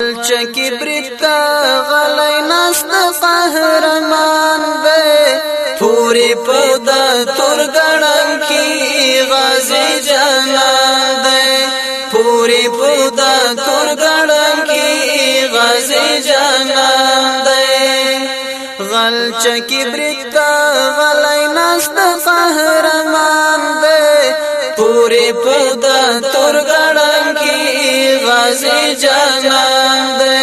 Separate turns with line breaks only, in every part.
چکی بریتا غلی نست قهرمان دے پوری پودا ترگڑن کی غازی جانان دے پوری پودا ترگڑن کی غازی جانان دے غل چکی بریتا غلی نست قهرمان دے پوری پودا ترگڑن کی غازی جانان دے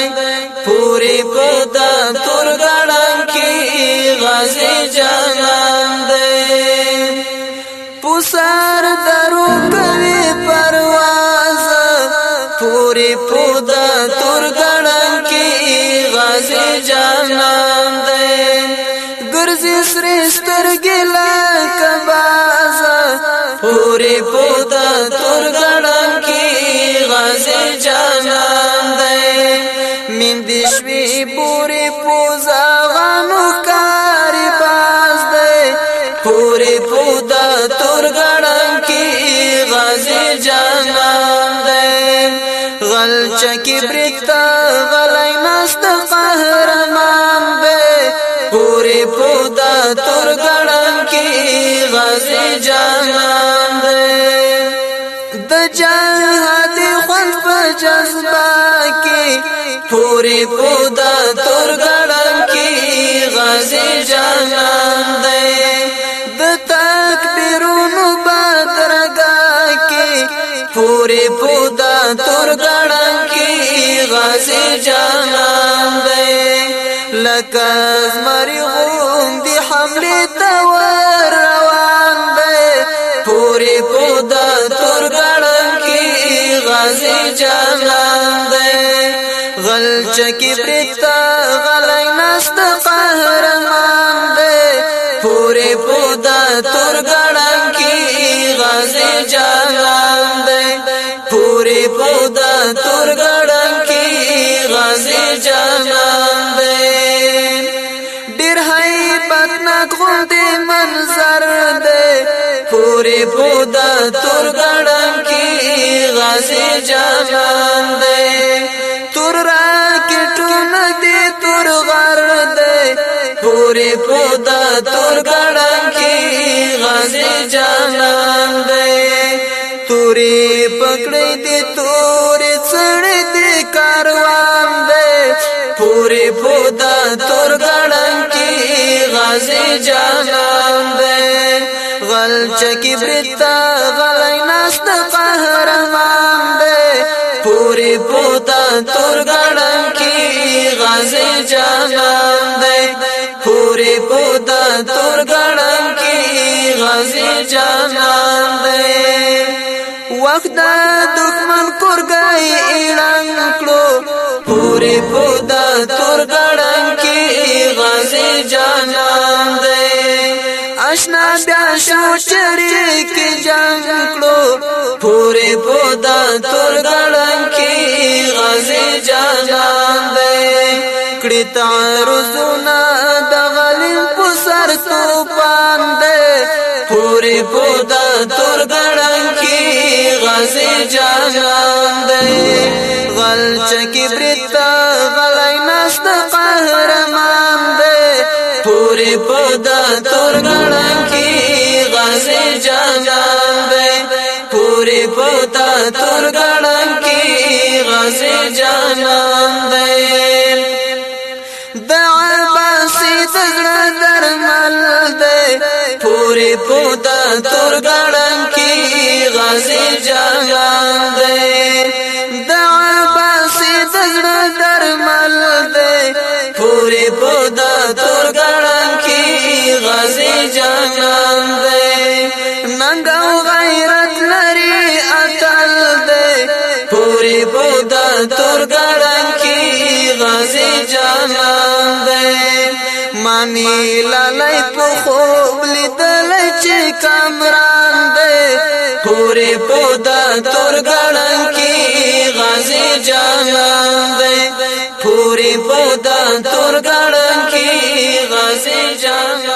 پوری پودا ترگڑن کی غازی جانان دے پسار درو کوي پرواز پوری پودا ترگڑن کی غازی جانان دے گرزی سرستر گلا کباز پوری پودا ترگڑن کی غازی جانان دے مندشوی پوری پوزا غانو کاری باز دے پوری پودا ترگڑن کی غازی جانان دے غل چکی بریتا غلی نست قهرمان دے پوری پودا ترگڑن کی غازی جانان دے د جهاد خوند په جذبه کې پوری پودا ترگڑن کی غازی جانان دے د تکبیرونو بدرګه کې پوری پودا ترگڑن کی غازی جانان دے لکه زمری غوندې حمله تور روان دے پوری پودا ترگڑن کی غازی جانان دے غل چکی بریتا غلی نست قهرمان دے پوری پودا ترگڑن کی غازی جانان دے پوری پودا ترگڑن کی غازی جانان دے ډیر هیبتناک غوندې منظر دے پوری پودا ترگڑن کی غازی جانان دے تر راکټونه دې تر غر دے پوری پودا ترگڑن کی غازی جانان دے توری پکڑی دې تورې څړې دې کاروان دے پوری پودا ترگڑن کی غازی جانان دے غل چکی بریتا غلی نست قهرمان دے پوری پودا ترگڑن کی غازی جانان دے پوری پودا ترگڑن کی غازی جانان دے وقت دا دکمن کورګای اعلان کړو پوری پودا ترگڑن کی غازی جانان دے اشنا بیا شو شریک جنگ کړو پوری پودا ترگڑن کی غازی جانان دے کړي تعرضونه د غلیم پسر توپان دے پوری پودا ترگڑن کی غازی جانان دے غل چکی بریتا غلی نست قهرمان دے پوری پودا ترگڑن کی غازی جانان دے پوری پودا ترگڑن کی غازی جانان دے د عباسی دزړه درمل دے پوری پودا ترگڑن کی غازی جانان دے د عباسی دزړه درمل دے پوری پودا ترگڑن کی غازی جانان دے ننګو غیرت لري اتل دے پوری پودا ترگڑن کی غازی جانان دے مانی لالی په خوب لیدل چې کامران دے پوری پودا ترگڑن کی غازی جانان دے پوری پودا ترگڑن کی غازی جانان